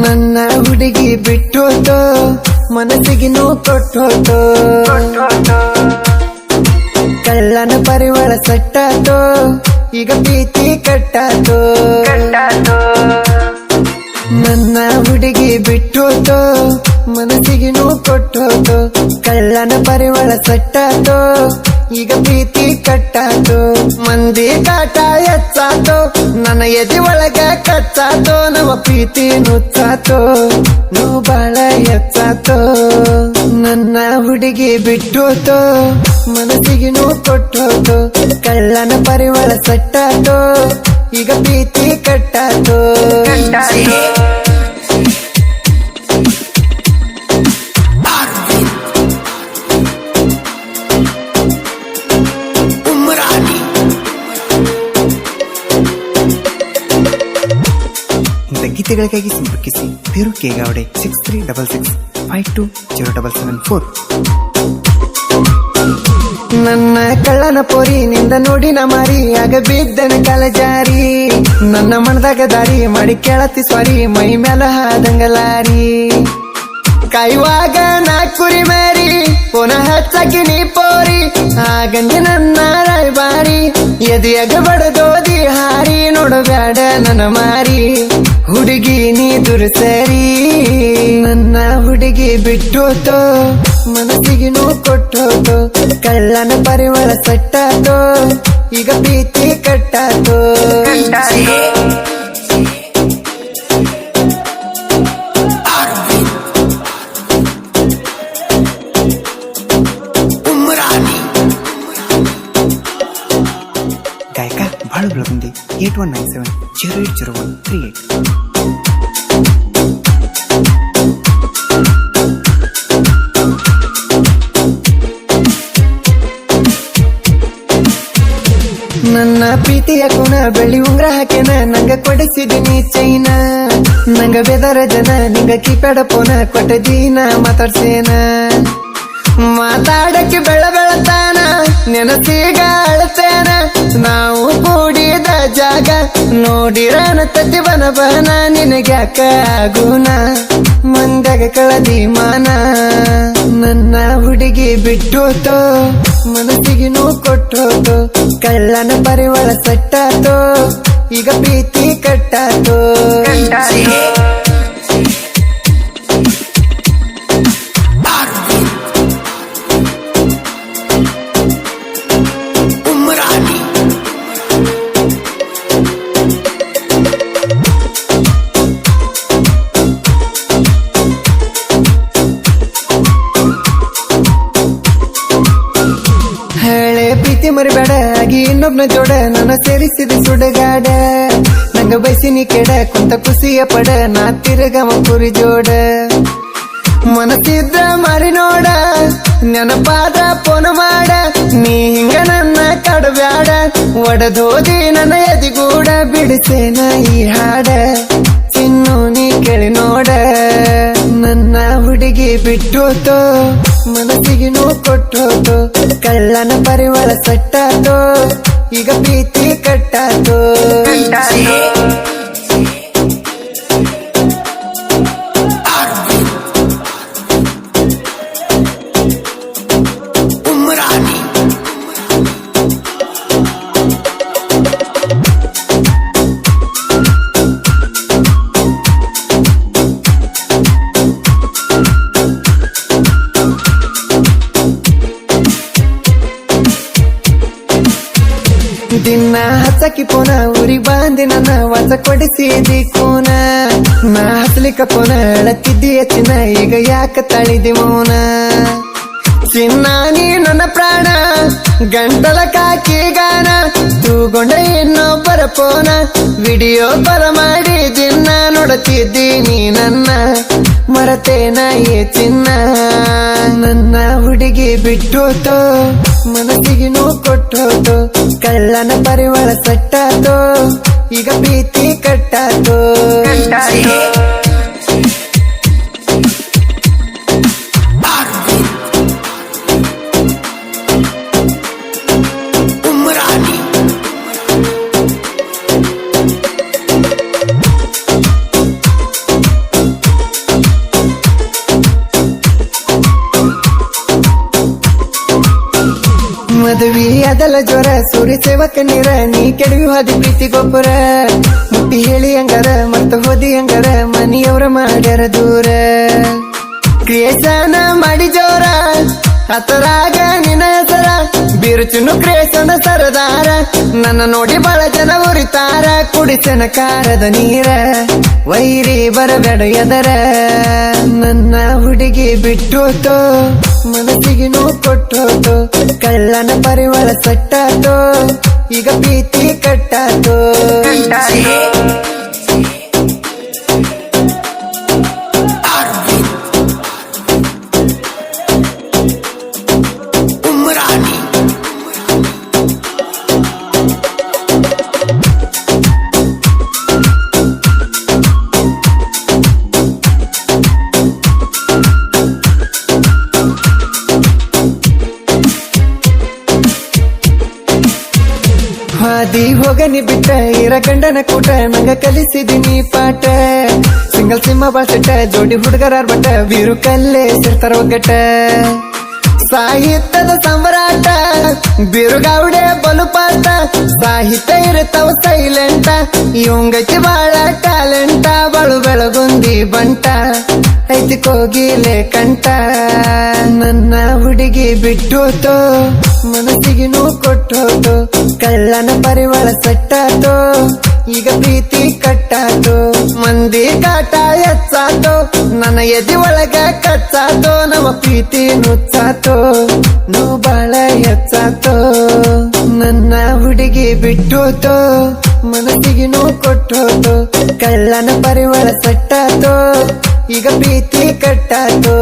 ನನ್ನ ಹುಡುಗಿ ಬಿಟ್ಟೋತೋ ಮನಸ್ಸಿಗೆ ನೋವು ಕೊಟ್ಟೋತೋ ಕಳ್ಳನ ಪರಿವಾಳ ಸಟ್ಟಾತೋ ಈಗ ಪ್ರೀತಿ ಕಟ್ಟಾತೋ ನನ್ನ ಹುಡುಗಿ ಬಿಟ್ಟೋತೋ ಮನಸ್ಸಿಗೆ ನೋವು ಕೊಟ್ಟೋತೋ ಕಳ್ಳನ ಪರಿವಾಳ ಸಟ್ಟಾತೋ ಈಗ ಪ್ರೀತಿ ಕಟ್ಟಾತೋ ಮಂದಿ ಕಾಟ ಹೆಚ್ಚಾತೋ ನನ್ನ ಎದೆ ಒಳಗ ಕಚ್ಚಾತೋ ನಮ್ಮ ಪ್ರೀತಿ ನುಚ್ಚಾತೋ ನೋವು ಬಾಳ ಹೆಚ್ಚಾತೋ ನನ್ನ ಹುಡುಗಿ ಬಿಟ್ಟೋತೋ ಮನಸ್ಸಿಗೆ ನೋವು ಕೊಟ್ಟೋತೋ ಕಳ್ಳನ ಪರಿವಾಳ ಸಟ್ಟಾತೋ ಈಗ ಪ್ರೀತಿ ಕಟ್ಟಾತೋ ಗೀತೆಗಳಿಗಾಗಿ ಸಂಪರ್ಕಿಸಿ ಪೇರು ಕೇಗಾವಡೆ 6366520774. ನನ್ನ ಕಳ್ಳನ ಪೋರಿ ನಿಂದ ನೋಡಿ ನ ಮಾರಿ ಆಗ ಬಿದ್ದನ ಕಾಲಜಾರಿ ನನ್ನ ಮನದಾಗ ದಾರಿ ಮಾಡಿ ಕೇಳತಿ ಸ್ವಾರಿ ಮೈ ಮ್ಯಾಲ ಹಾದಂಗಲಾರಿ ಕಾಯುವಾಗ ನಾ ಕುರಿ ಮಾರಿ ಪುನಃ ಹಚ್ಚಾಕಿ ನೀ ಪೋರಿ ಆಗಂದಿ ನನ್ನ ರಾಯಬಾರಿ ಎದೆಯಾಗ ಬಡದೋದಿ ಹಾರಿ ನೋಡಬ್ಯಾಡ ನನ್ನ ಮಾರಿ ಹುಡುಗಿ ನೀ ದುರ್ಸರಿ ನನ್ನ ಹುಡುಗಿ ಬಿಟ್ಟೋತೋ ಮನಸ್ಸಿಗೆ ನೋವು ಕೊಟ್ಟೋತೋ ಕಳ್ಳನ ಪರಿವಾಳ ಸಟ್ಟಾತೋ ಈಗ ಪ್ರೀತಿ ಕಟ್ಟಾತೋ ಗಾಯಕ ಬಾಳ ಬೆಳಗುಂದಿ 8197080138. ನನ್ನ ಪ್ರೀತಿಯ ಕೋಣ ಬೆಳ್ಳಿ ಉಂಗ್ರ ಹಾಕೇನ ನಂಗ ಕೊಡಿಸಿದಿನಿ ಚೈನ ನಂಗ ಬೆದರ ಜನ ನಿಂಗ ಕೀಪ್ಯಾಡ ಪೋನ ಕೊಟ್ಟದೀನ ಮಾತಾಡ್ಸೇನ ಮಾತಾಡಕ್ಕೆ ಬೆಳತಾನ ನೆನಸೀಗ ಅಳತೇನ ನಾವು ಕೂಡಿದ ಜಾಗ ನೋಡಿರನ ತತ್ತಿ ಬನ ನಿನಗ್ಯಾಕ ಆಗುನ ಮಂದಾಗ ಕಳದಿ ಮಾನ ನನ್ನ ಹುಡುಗಿ ಬಿಟ್ಟೋತೋ ಮನಸ್ಸಿಗೆ ನೋವು ಕೊಟ್ಟೋತೋ ಕಳ್ಳನ ಪರಿವಾಳ ಸಟ್ಟಾತೋ ಈಗ ಪ್ರೀತಿ ಕಟ್ಟಾತೋ ಪ್ರೀತಿ ಮರಿಬೇಡ ಆಗಿ ಇನ್ನೊಬ್ನ ಜೋಡ ನನ್ನ ಸೇರಿಸಿದ ಸುಡಗಾಡ ನಂಗ ಬಯಸಿನಿ ಕೆಡ ಕುಂತ ಖುಷಿಯ ಪಡ ನಾ ತಿರುಗಮ ಕುರಿ ಜೋಡ ಮನಸ್ಸಿದ್ರ ಮಾರಿ ನೋಡ ನೆನಪಾದ ಪೋನ ಮಾಡ ನೀ ಹಿಂಗ ನನ್ನ ಕಡಬ್ಯಾಡ ಒಡದೋದಿ ನನ್ನ ಎದಿಗೂಡ ಬಿಡಿಸೇನ ಈ ಹಾಡ ಚಿನ್ನು ನೀ ಕೇಳಿ ನೋಡ ನನ್ನ ಹುಡುಗಿ ಬಿಟ್ಟೋತೋ ಮನಸ್ಸಿಗೆ ನೋವು ಕೊಟ್ಟೋತೋ ಕಳ್ಳನ ಪರಿವಾಳ ಸಟ್ಟಾತೋ ಈಗ ಪ್ರೀತಿ ಕಟ್ಟಾತೋ ದಿನ ಹಚ್ಚಕಿ ಪೋನ ಊರಿಗೆ ಬಂದಿ ನನ್ನ ವಾಸ ಕೊಡಿಸಿದಿ ಕೋನ ನಾ ಹಸ್ಲಿಕ್ಕ ಪೋನ ಅಳತಿದ್ದೀಯ ಚಿನ್ನ ಈಗ ಯಾಕ ತಳಿದಿ ಮೌನ ಚಿನ್ನ ನೀ ನನ್ನ ಪ್ರಾಣ ಗಂಟಲ ಕಾಕಿ ಗಾನ ತೂಗೊಂಡ ಇನ್ನೊಬ್ಬರ ಪೋನ ವಿಡಿಯೋ ಬರ ಮಾಡಿ ದಿನ ನೋಡುತ್ತಿದ್ದೀನಿ ನನ್ನ ಮರತೇನ ಏ ಚಿನ್ನ ನನ್ನ ಹುಡುಗಿ ಬಿಟ್ಟೋತೋ ಮನಸ್ಸಿಗೆ ನೋವು ಕೊಟ್ಟೋತೋ ಕಳ್ಳನ ಪರಿವಾಳ ಸಟ್ಟಾತೋ ಈಗ ಪ್ರೀತಿ ಕಟ್ಟಾತೋ ಸೇವಕ ನೀರ ನೀ ಕೆಡವಿ ಹೋದಿ ಪ್ರೀತಿ ಗೊಬ್ಬರ ಮುಟ್ಟಿ ಹೇಳಿ ಹಂಗಾರ ಮರ್ತ ಹೋದಿ ಹಂಗಾರ ಮನಿಯವ್ರ ಮಾಡ್ಯಾರ ದೂರ ಕ್ರಿಯೇಷನ್ ಮಾಡಿ ಜೋರ ಹತರಾಗ ನಿನ್ನ ಹೆಸರ ಬಿರುಚುನು ಕ್ರಿಯೇಷನ್ ಸರದಾರ ನನ್ನ ನೋಡಿ ಬಹಳ ಜನ ಉರಿತಾರ ಕುಡಿಸನ ಕಾರದ ನೀರ ವೈರಿ ಬರಬೇಡ ಎದರ ನನ್ನ ಹುಡುಗಿ ಬಿಟ್ಟೋತೋ ಮನಸ್ಸಿಗೆ ನೋವು ಕೊಟ್ಟೋತೋ ಕಳ್ಳನ ಪರಿವಾರ ಸಟ್ಟಾತೋ ಈಗ ಪ್ರೀತಿ ಕಟ್ಟಾತೋ ಹಾದಿ ಹೋಗನಿ ಬಿಟ್ಟ ಇರ ಗಂಡನ ಕೂಟ ನಂಗ ಕಲಿಸಿದಿನಿ ಪಾಠ ಸಿಂಗಲ್ ಸಿಂಹ ಬಾಸಟ ಜೋಡಿ ಹುಡುಗರಾರ್ ಬಟ್ಟ ಬೀರು ಕಲ್ಲೇ ಸಿರ್ತಾರ ಒಗ್ಗಟ ಸಾಹಿತ್ಯದ ಸಂಭ್ರಾಟ ಬಿರುಗಾವಡೆ ಬಲುಪಾಟ ಸಾಹಿತ್ಯ ಇರ್ತಾವ ಸೈಲೆಂಟ ಇವಂಗೈತಿ ಬಾಳ ಟ್ಯಾಲೆಂಟ ಬಾಳು ಬೆಳಗುಂದಿ ಬಂಟ ಐತಿ ಕೋಗಿಲೆ ಕಂಟ ನನ್ನ ಹುಡುಗಿ ಬಿಟ್ಟೋತೋ ಮನಸ್ಸಿಗೆ ನೋವು ಕೊಟ್ಟೋತೋ ಕಳ್ಳನ ಪರಿವಾರ ಸಟ್ಟಾತೋ ಈಗ ಪ್ರೀತಿ ಕಟ್ಟಾತೋ ಮಂದಿ ಕಾಟ ಹೆಚ್ಚಾತೋ ನನ್ನ ಎದಿ ಒಳಗ ಕಚ್ಚಾತೋ ನಮ್ಮ ಪ್ರೀತಿ ನುಚ್ಚಾತೋ ನೋವು ಬಾಳ ಹೆಚ್ಚಾತೋ ನನ್ನ ಹುಡುಗಿ ಬಿಟ್ಟೋತೋ ಮನಸ್ಸಿಗೆ ನೋವು ಕೊಟ್ಟೋತೋ ಕಳ್ಳನ ಪರಿವಾರ ಸಟ್ಟಾತೋ ಈಗ ಪ್ರೀತಿ ಕಟ್ಟಾತೋ